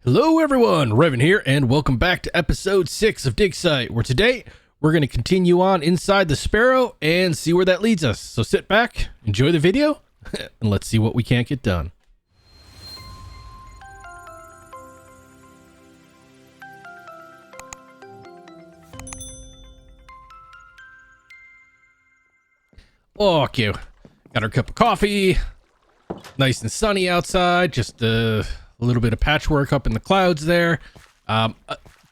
Hello everyone, Raven here, and welcome back to episode 6 of DigSite, where today we're going to continue on inside the Sparrow and see where that leads us. So sit back, enjoy the video, and let's see what we can't get done. Okay, got our cup of coffee, nice and sunny outside, just a little bit of patchwork up in the clouds there.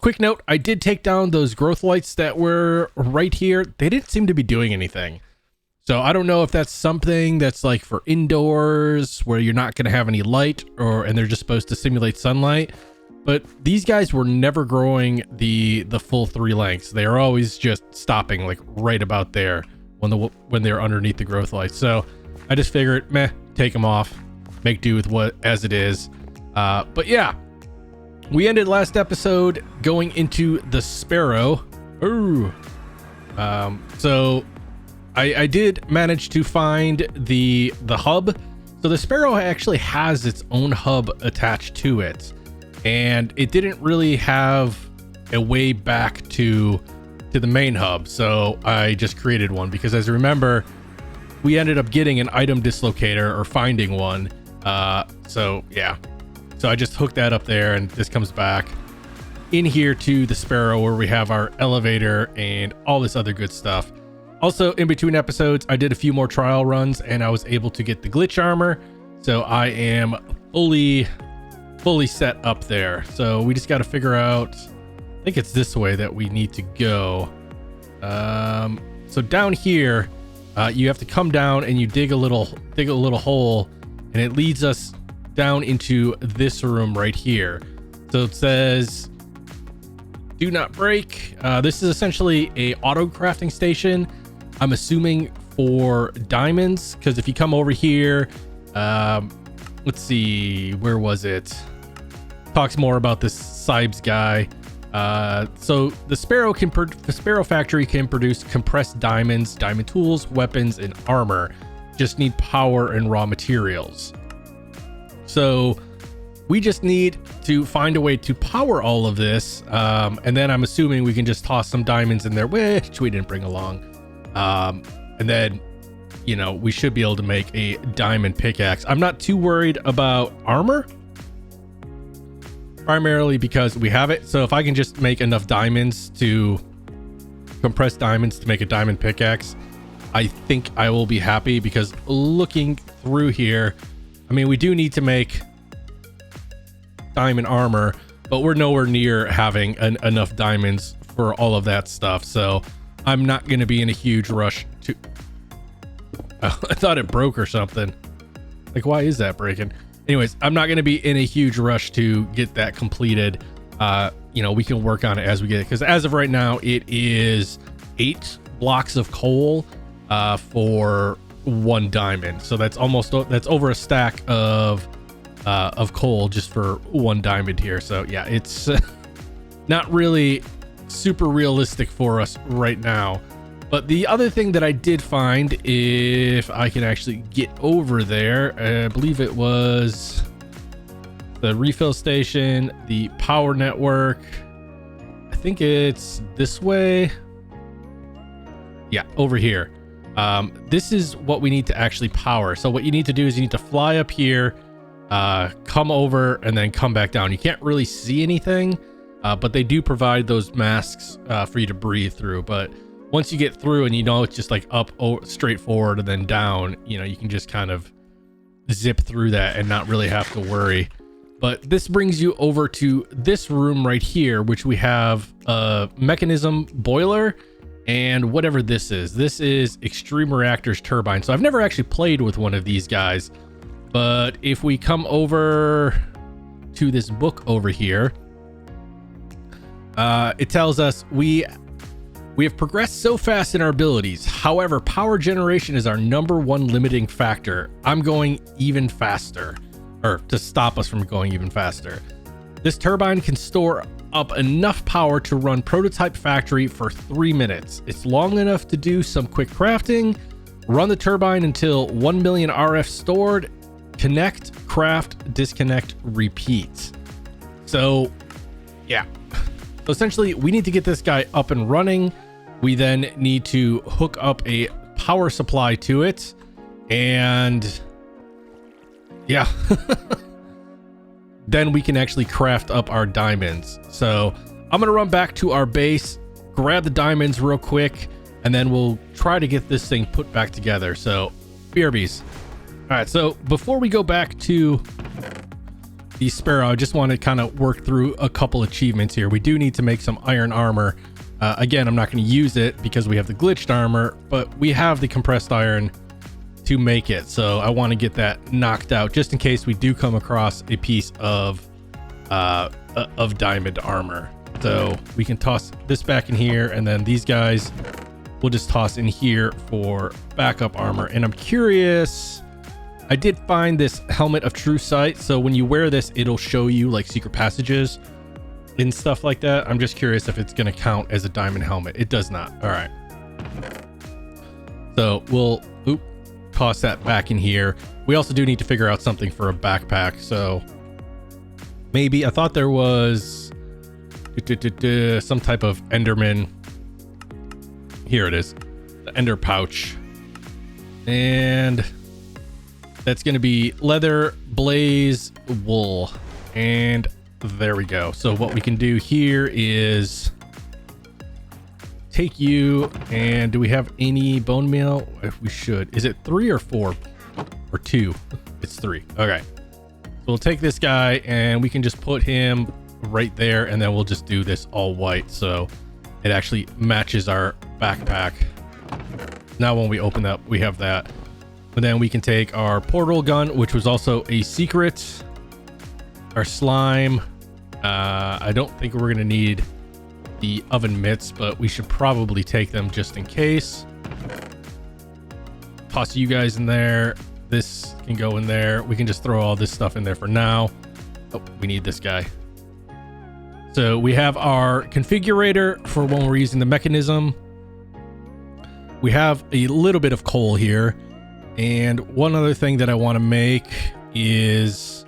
Quick note, I did take down those growth lights that were right here. They didn't seem to be doing anything. So I don't know if that's something that's like for indoors where you're not going to have any light, and they're just supposed to simulate sunlight. But these guys were never growing the full 3 lengths. They are always just stopping like right about there when they're underneath the growth lights. So I just figured, take them off, make do with what as it is. But yeah, we ended last episode going into the Sparrow. Ooh. So I did manage to find the hub. So the Sparrow actually has its own hub attached to it, and it didn't really have a way back to the main hub. So I just created one because, as you remember, we ended up getting an item dislocator or finding one. So yeah. So I just hooked that up there, and this comes back in here to the Sparrow where we have our elevator and all this other good stuff. Also, in between episodes, I did a few more trial runs and I was able to get the glitch armor. So I am fully set up there. So we just got to figure out, I think it's this way that we need to go. So down here, you have to come down and you dig a little hole, and it leads us down into this room right here. So it says do not break. This is essentially a auto crafting station, I'm assuming for diamonds, because if you come over here, let's see, where was it? Talks more about this Sibes guy. So the Sparrow factory can produce compressed diamonds, diamond tools, weapons, and armor. Just need power and raw materials. So we just need to find a way to power all of this. And then I'm assuming we can just toss some diamonds in there, which we didn't bring along. And then, we should be able to make a diamond pickaxe. I'm not too worried about armor, primarily because we have it. So if I can just make enough diamonds to compress diamonds to make a diamond pickaxe, I think I will be happy, because looking through here, I mean, we do need to make diamond armor, but we're nowhere near having enough diamonds for all of that stuff. So I'm not going to be in a huge rush to... I thought it broke or something. Like, why is that breaking? Anyways, I'm not going to be in a huge rush to get that completed. We can work on it as we get it, because as of right now, it is 8 blocks of coal for 1 diamond. So that's over a stack of coal just for 1 diamond here. So yeah, it's not really super realistic for us right now. But the other thing that I did find, if I can actually get over there, I believe it was the refill station, the power network. I think it's this way. Yeah, over here. This is what we need to actually power. So what you need to do is you need to fly up here, come over, and then come back down. You can't really see anything, but they do provide those masks for you to breathe through. But once you get through and it's just like up straight forward and then down, you can just kind of zip through that and not really have to worry. But this brings you over to this room right here, which we have a mechanism boiler and whatever this is. This is Extreme Reactors Turbine. So I've never actually played with one of these guys, but if we come over to this book over here, it tells us we have progressed so fast in our abilities. However, power generation is our #1 limiting factor. I'm going even faster, or to stop us from going even faster. This turbine can store up enough power to run prototype factory for 3 minutes. It's long enough to do some quick crafting. Run the turbine until 1 million RF stored. Connect, craft, disconnect, repeat. So yeah, so essentially we need to get this guy up and running. We then need to hook up a power supply to it, and yeah, then we can actually craft up our diamonds. So I'm gonna run back to our base, grab the diamonds real quick, and then we'll try to get this thing put back together. So BRBs. All right, so before we go back to the Sparrow, I just want to kind of work through a couple achievements here. We do need to make some iron armor. Again, I'm not going to use it because we have the glitched armor, but we have the compressed iron to make it. So I want to get that knocked out just in case we do come across a piece of diamond armor. So we can toss this back in here, and then these guys we'll just toss in here for backup armor. And I'm curious, I did find this helmet of true sight, so when you wear this it'll show you like secret passages and stuff like that. I'm just curious if it's going to count as a diamond helmet. It does not. All right, so we'll toss that back in here. We also do need to figure out something for a backpack. So maybe I thought there was some type of Enderman. Here it is, the Ender pouch, and that's going to be leather, blaze, wool, and there we go. So what we can do here is take you, and do we have any bone meal? We should. Is it 3 or 4 or 2? It's 3. Okay, so we'll take this guy and we can just put him right there, and then we'll just do this all white so it actually matches our backpack. Now when we open that, we have that. But then we can take our portal gun, which was also a secret, our slime. I don't think we're gonna need the oven mitts, but we should probably take them just in case. Toss you guys in there. This can go in there. We can just throw all this stuff in there for now. Oh, we need this guy. So we have our configurator for when we're using the mechanism. We have a little bit of coal here. And one other thing that I want to make is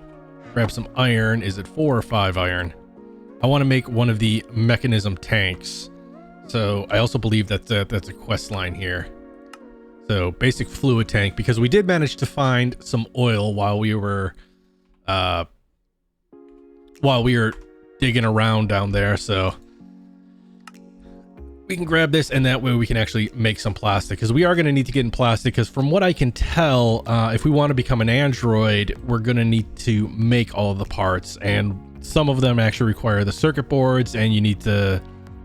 grab some iron. Is it 4 or 5 iron? I want to make one of the mechanism tanks. So I also believe that that's a quest line here. So basic fluid tank, because we did manage to find some oil while we were digging around down there. So we can grab this, and that way we can actually make some plastic, because we are going to need to get in plastic, because from what I can tell, if we want to become an android, we're going to need to make all of the parts, and some of them actually require the circuit boards, and you need the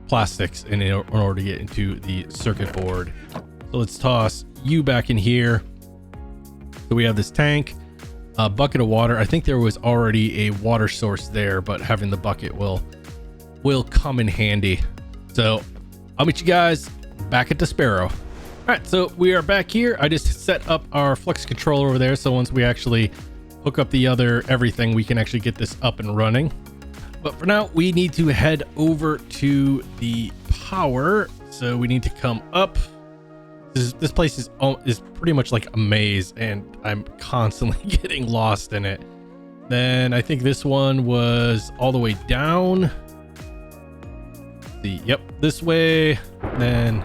plastics in order to get into the circuit board. So let's toss you back in here. So we have this tank, a bucket of water. I think there was already a water source there, but having the bucket will come in handy. So I'll meet you guys back at the Sparrow. All right, so we are back here. I just set up our flux controller over there, so once we actually hook up the other everything, we can actually get this up and running. But for now, we need to head over to the power. So we need to come up. This place is pretty much like a maze, and I'm constantly getting lost in it. Then I think this one was all the way down. Yep, this way. Then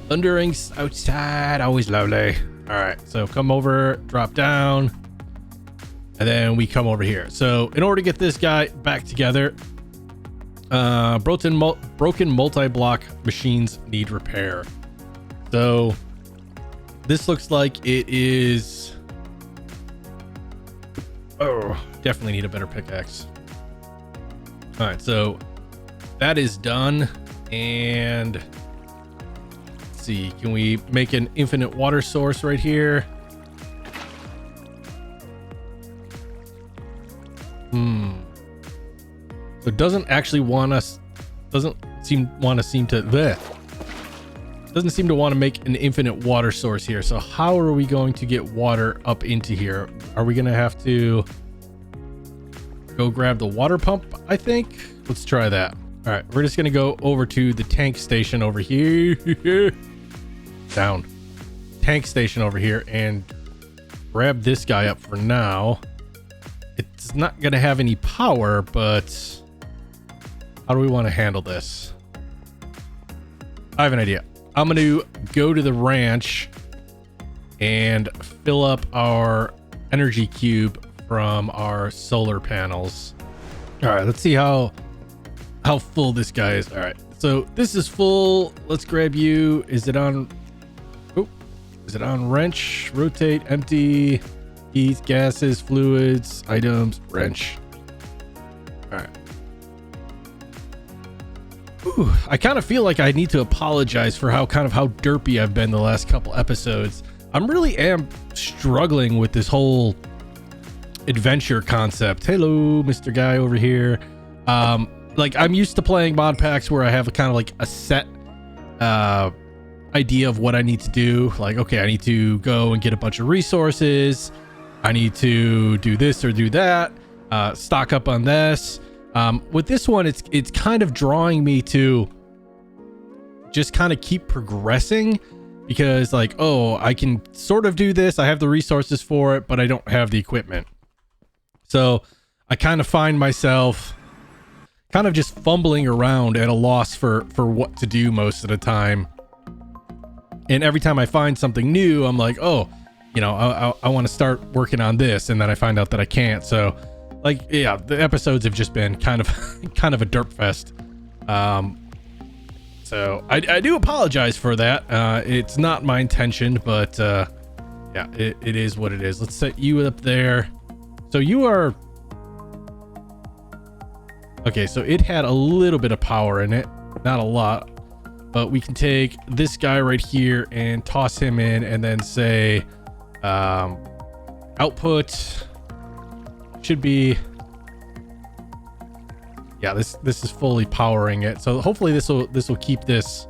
thunderings outside, always lovely. All right, so come over, drop down, and then we come over here. So in order to get this guy back together, broken multi-block machines need repair. So this looks like it is, oh, definitely need a better pickaxe. All right, so that is done. And let's see, can we make an infinite water source right here? So it doesn't actually want us, doesn't seem to want to make an infinite water source here. So how are we going to get water up into here? Are we going to have to go grab the water pump? I think let's try that. All right, we're just going to go over to the tank station over here. Down. Tank station over here, and grab this guy up for now. it's not going to have any power, but how do we want to handle this? I have an idea. I'm going to go to the ranch and fill up our energy cube from our solar panels. All right, let's see how full this guy is. All right, so this is full. Let's grab you. Is it on? Oh, is it on wrench? Rotate, empty, heat, gases, fluids, items, wrench. All right. Ooh, I kind of feel like I need to apologize for how derpy I've been the last couple episodes. I'm really struggling with this whole adventure concept. Hello, Mr. Guy over here. Like, I'm used to playing mod packs where I have kind of like a set idea of what I need to do. Like, okay, I need to go and get a bunch of resources. I need to do this or do that. Stock up on this. With this one, it's kind of drawing me to just kind of keep progressing, because like, oh, I can sort of do this. I have the resources for it, but I don't have the equipment. So I kind of find myself kind of just fumbling around at a loss for what to do most of the time. And every time I find something new, I'm like, oh, you know, I want to start working on this. And then I find out that I can't. So like, yeah, the episodes have just been kind of a derp fest. So I do apologize for that. It's not my intention, but yeah, it is what it is. Let's set you up there. So you are... Okay, so it had a little bit of power in it. Not a lot. But we can take this guy right here and toss him in and then say... output... should be... Yeah, this is fully powering it. So hopefully this will keep this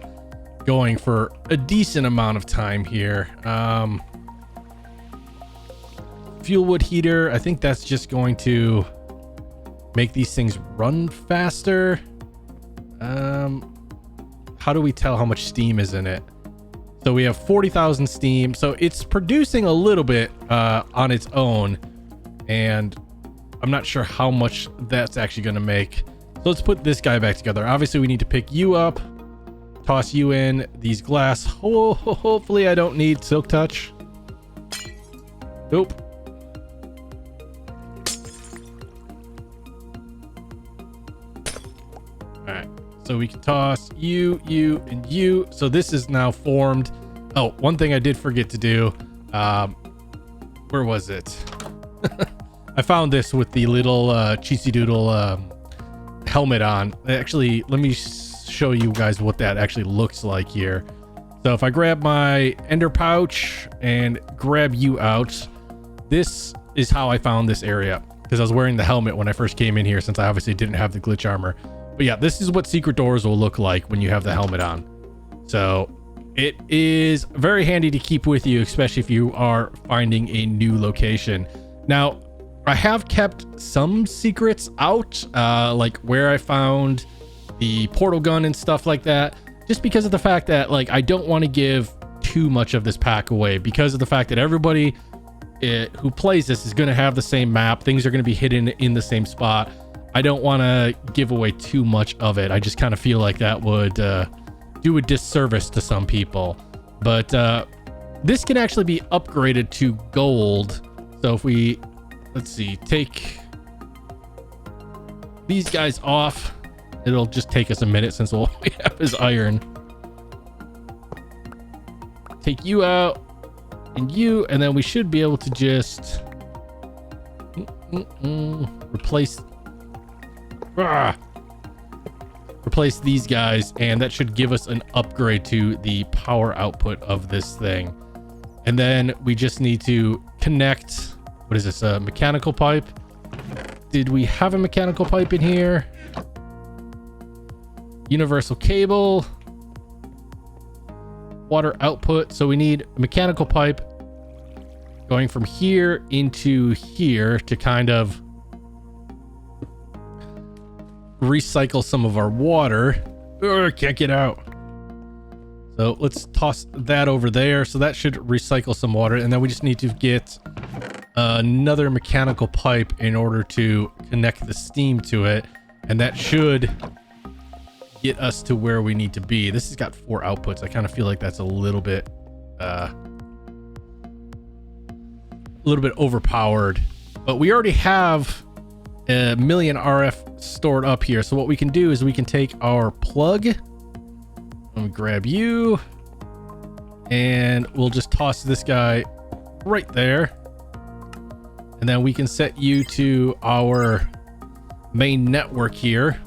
going for a decent amount of time here. Fuel wood heater, I think that's just going to make these things run faster. How do we tell how much steam is in it? So we have 40,000 steam, so it's producing a little bit on its own, and I'm not sure how much that's actually going to make. So let's put this guy back together. Obviously we need to pick you up, toss you in these glass. Oh, hopefully I don't need silk touch. Nope. All right, so we can toss you, and you. So this is now formed. Oh, one thing I did forget to do. Where was it? I found this with the little cheesy doodle helmet on. Actually, let me show you guys what that actually looks like here. So if I grab my ender pouch and grab you out, this is how I found this area, because I was wearing the helmet when I first came in here, since I obviously didn't have the glitch armor. But yeah, this is what secret doors will look like when you have the helmet on. So it is very handy to keep with you, especially if you are finding a new location. Now, I have kept some secrets out, like where I found the portal gun and stuff like that, just because of the fact that, like, I don't want to give too much of this pack away, because of the fact that everybody who plays this is going to have the same map. Things are going to be hidden in the same spot. I don't want to give away too much of it. I just kind of feel like that would do a disservice to some people. But this can actually be upgraded to gold. So if we... Let's see, take these guys off. It'll just take us a minute since we have his iron. Take you out and you, and then we should be able to just replace these guys, and that should give us an upgrade to the power output of this thing. And then we just need to connect... What is this? A mechanical pipe? Did we have a mechanical pipe in here? Universal cable. Water output. So we need a mechanical pipe going from here into here to kind of recycle some of our water. Ugh, can't get out. So let's toss that over there. So that should recycle some water. And then we just need to get another mechanical pipe in order to connect the steam to it, and that should get us to where we need to be. This has got 4 outputs. I kind of feel like that's a little bit overpowered, but we already have 1 million RF stored up here. So what we can do is we can take our plug. Let me grab you, and we'll just toss this guy right there, and then we can set you to our main network here,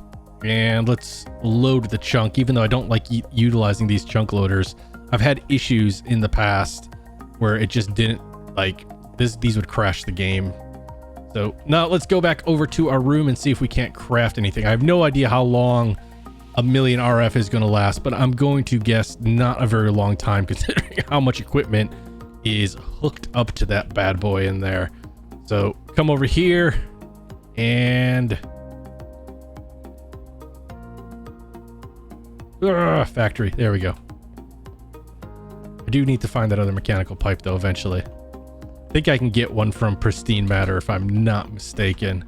and let's load the chunk. Even though I don't like utilizing these chunk loaders, I've had issues in the past where it just didn't like this. These would crash the game. So now let's go back over to our room and see if we can't craft anything. I have no idea how long 1 million RF is going to last, but I'm going to guess not a very long time, considering how much equipment is hooked up to that bad boy in there. So come over here and factory. There we go. I do need to find that other mechanical pipe though eventually. I think I can get one from Pristine Matter if I'm not mistaken.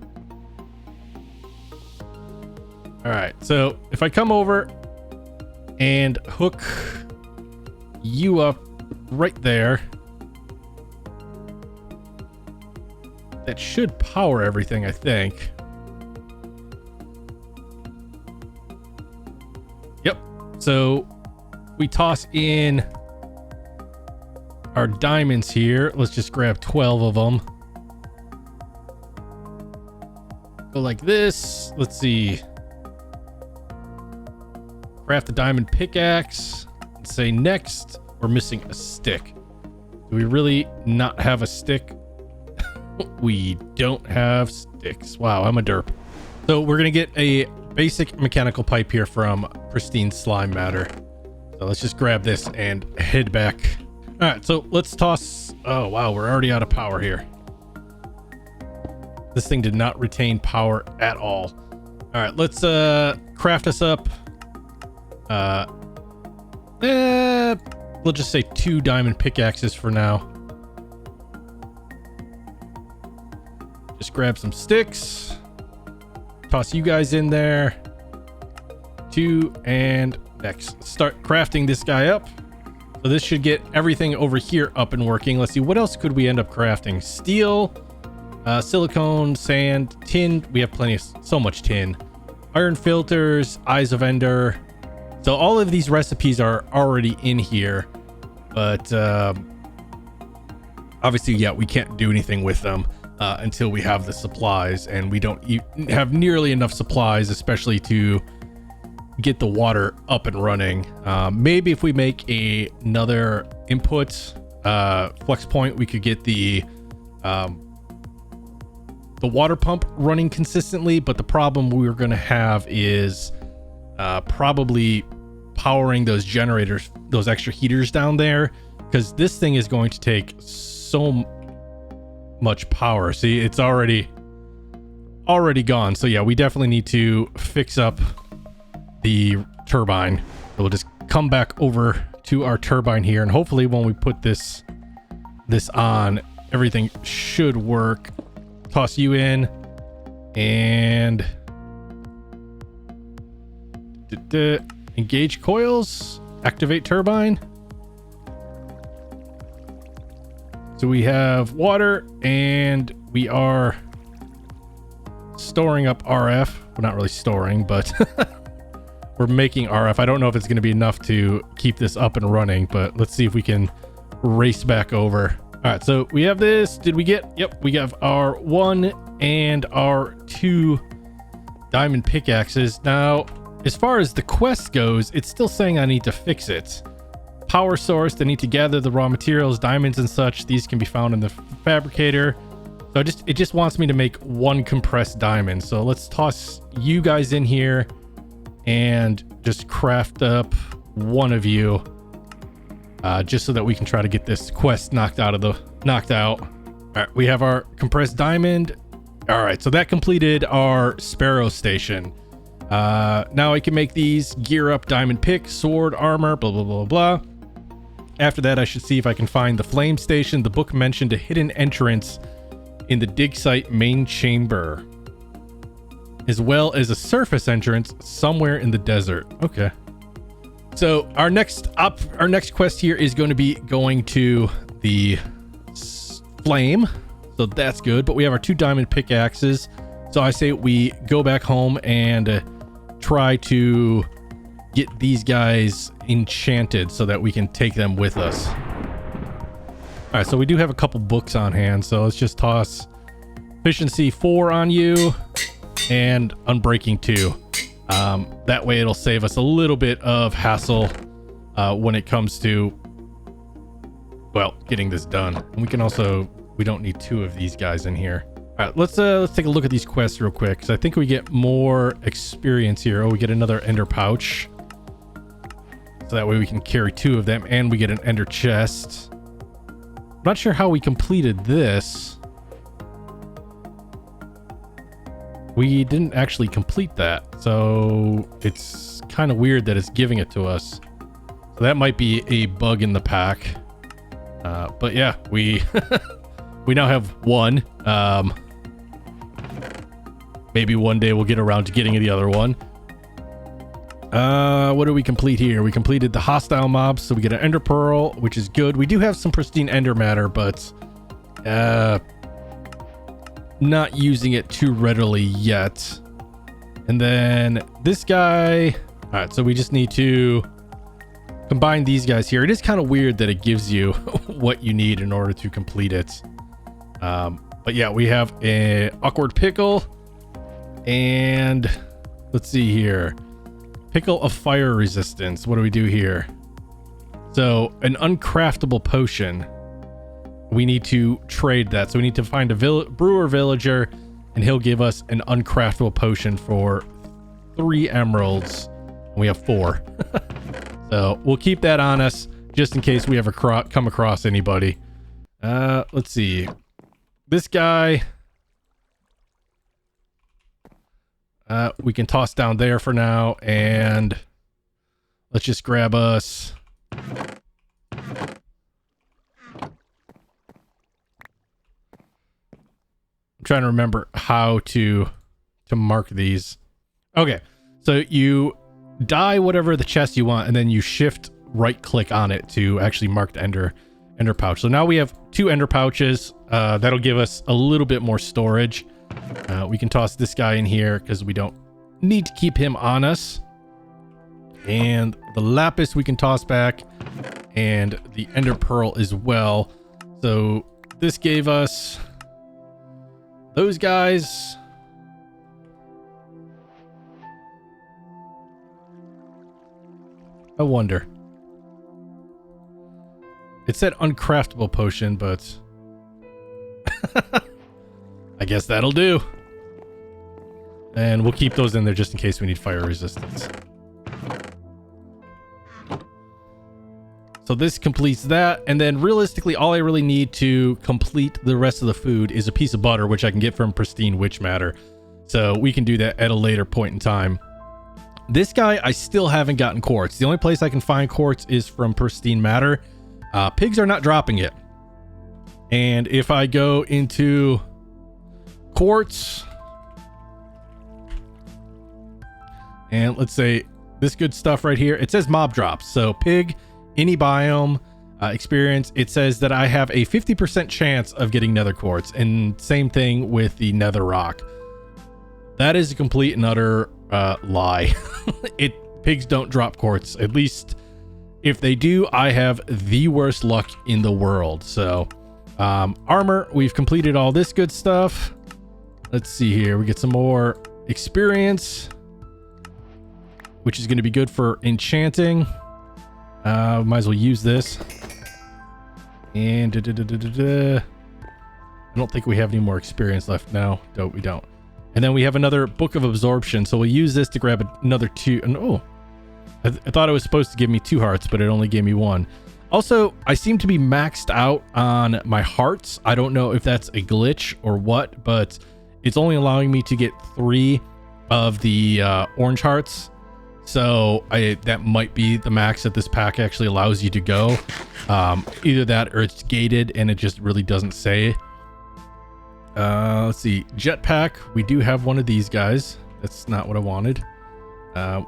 All right, so if I come over and hook you up right there, that should power everything, I think. Yep. So we toss in our diamonds here. Let's just grab 12 of them. Go like this. Let's see. Craft the diamond pickaxe. Say next. We're missing a stick. Do we really not have a stick? We don't have sticks. Wow, I'm a derp. So we're gonna get a basic mechanical pipe here from Pristine Slime Matter. So let's just grab this and head back. All right, so let's toss. Oh wow, we're already out of power here. This thing did not retain power at all. All right, let's craft us up. We'll just say 2 diamond pickaxes for now. Just grab some sticks. Toss you guys in there. 2 and next. Start crafting this guy up. So this should get everything over here up and working. Let's see, what else could we end up crafting? Steel, silicone, sand, tin. We have plenty of, so much tin. Iron filters, eyes of ender. So all of these recipes are already in here, but obviously, yeah, we can't do anything with them until we have the supplies, and we don't have nearly enough supplies, especially to get the water up and running. Maybe if we make another input flex point, we could get the water pump running consistently, but the problem we're going to have is probably powering those generators, those extra heaters down there, because this thing is going to take so much power. See, it's already gone. So yeah, we definitely need to fix up the turbine. So we'll just come back over to our turbine here, and hopefully when we put this on, everything should work. Toss you in and engage coils, activate turbine. So we have water and we are storing up RF. We're not really storing, but we're making RF. I don't know if it's going to be enough to keep this up and running, but let's see if we can race back over. All right, so we have this. Did we get? Yep, we have our 1 and our 2 diamond pickaxes. Now, as far as the quest goes, it's still saying I need to fix it. Power source, they need to gather the raw materials, diamonds and such. These can be found in the fabricator. So it just wants me to make 1 compressed diamond. So let's toss you guys in here and just craft up 1 of you. Just so that we can try to get this quest knocked out. All right, we have our compressed diamond. All right, so that completed our Sparrow station. Now I can make these, gear up diamond pick, sword, armor, blah, blah, blah, blah. After that, I should see if I can find the flame station. The book mentioned a hidden entrance in the DigSite main chamber, as well as a surface entrance somewhere in the desert. Okay. So our next quest here is going to be going to the flame. So that's good. But we have our 2 diamond pickaxes. So I say we go back home and try to get these guys enchanted so that we can take them with us. All right, so we do have a couple books on hand, so let's just toss efficiency 4 on you and unbreaking 2. That way it'll save us a little bit of hassle when it comes to, well, getting this done. And we can also, we don't need 2 of these guys in here. All right, let's take a look at these quests real quick, because I think we get more experience here. Oh, we get another ender pouch, so that way we can carry 2 of them, and we get an ender chest. I'm not sure how we completed this. We didn't actually complete that, so it's kind of weird that it's giving it to us. So that might be a bug in the pack. But yeah, we we now have 1. Maybe one day we'll get around to getting the other one. What do we complete here? We completed the hostile mobs, so we get an ender pearl, which is good. We do have some pristine ender matter, but not using it too readily yet. And then this guy. All right, so we just need to combine these guys here. It is kind of weird that it gives you what you need in order to complete it. But yeah, we have an awkward pickle, and let's see here. Pickle of fire resistance. What do we do here? So an uncraftable potion. We need to trade that. So we need to find a brewer villager, and he'll give us an uncraftable potion for 3 emeralds. And we have 4. So we'll keep that on us just in case we ever come across anybody. Let's see. This guy, we can toss down there for now, and let's just grab us. I'm trying to remember how to mark these. Okay, so you dye whatever the chest you want, and then you shift right click on it to actually mark the ender pouch. So now we have 2 ender pouches. That'll give us a little bit more storage. We can toss this guy in here because we don't need to keep him on us. And the lapis we can toss back, and the ender pearl as well. So this gave us those guys. I wonder. It said uncraftable potion, but I guess that'll do. And we'll keep those in there just in case we need fire resistance. So this completes that. And then realistically, all I really need to complete the rest of the food is a piece of butter, which I can get from pristine witch matter. So we can do that at a later point in time. This guy, I still haven't gotten quartz. The only place I can find quartz is from pristine matter. Pigs are not dropping it. And if I go into quartz, and let's say this good stuff right here, it says mob drops. So pig, any biome, experience, it says that I have a 50% chance of getting nether quartz, and same thing with the nether rock. That is a complete and utter lie. Pigs don't drop quartz. At least if they do, I have the worst luck in the world. So armor, we've completed all this good stuff. Let's see here. We get some more experience, which is going to be good for enchanting. Might as well use this. And I don't think we have any more experience left now. No, we don't. And then we have another book of absorption, so we'll use this to grab another 2. And oh, I thought it was supposed to give me 2 hearts, but it only gave me 1. Also, I seem to be maxed out on my hearts. I don't know if that's a glitch or what, but it's only allowing me to get 3 of the orange hearts. So that might be the max that this pack actually allows you to go. Either that or it's gated and it just really doesn't say. Let's see. Jetpack. We do have one of these guys. That's not what I wanted.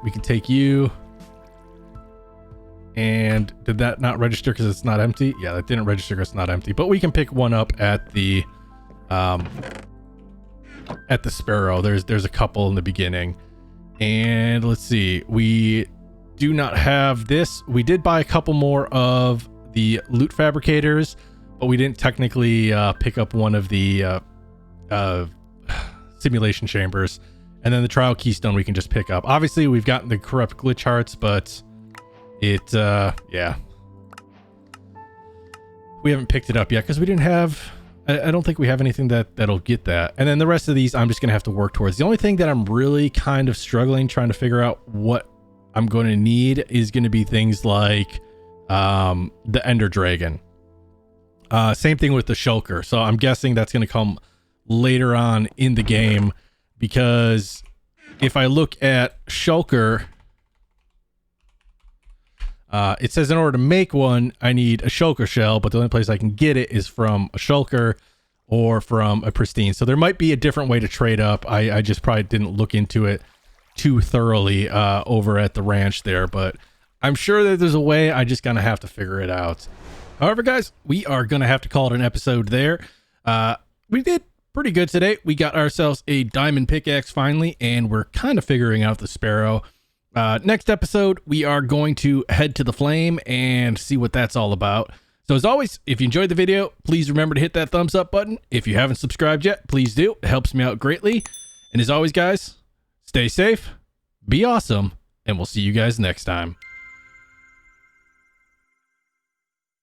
We can take you. And did that not register because it's not empty? Yeah, that didn't register because it's not empty. But we can pick one up at the Sparrow. There's a couple in the beginning. And let's see. We do not have this. We did buy a couple more of the loot fabricators, but we didn't technically pick up one of the simulation chambers. And then the trial keystone we can just pick up. Obviously, we've gotten the corrupt glitch hearts, but it, yeah. We haven't picked it up yet because we didn't have... I don't think we have anything that'll get that. And then the rest of these, I'm just going to have to work towards. The only thing that I'm really kind of struggling trying to figure out what I'm going to need is going to be things like the Ender Dragon. Same thing with the Shulker. So I'm guessing that's going to come later on in the game, because if I look at Shulker, it says in order to make one, I need a Shulker shell, but the only place I can get it is from a Shulker or from a Pristine. So there might be a different way to trade up. I just probably didn't look into it too thoroughly over at the ranch there, but I'm sure that there's a way. I just gonna have to figure it out. However, guys, we are gonna have to call it an episode there. We did pretty good today. We got ourselves a diamond pickaxe finally, and we're kind of figuring out the Sparrow. Next episode, we are going to head to the Flame and see what that's all about. So as always, if you enjoyed the video, please remember to hit that thumbs up button. If you haven't subscribed yet, please do. It helps me out greatly. And as always, guys, stay safe, be awesome, and we'll see you guys next time.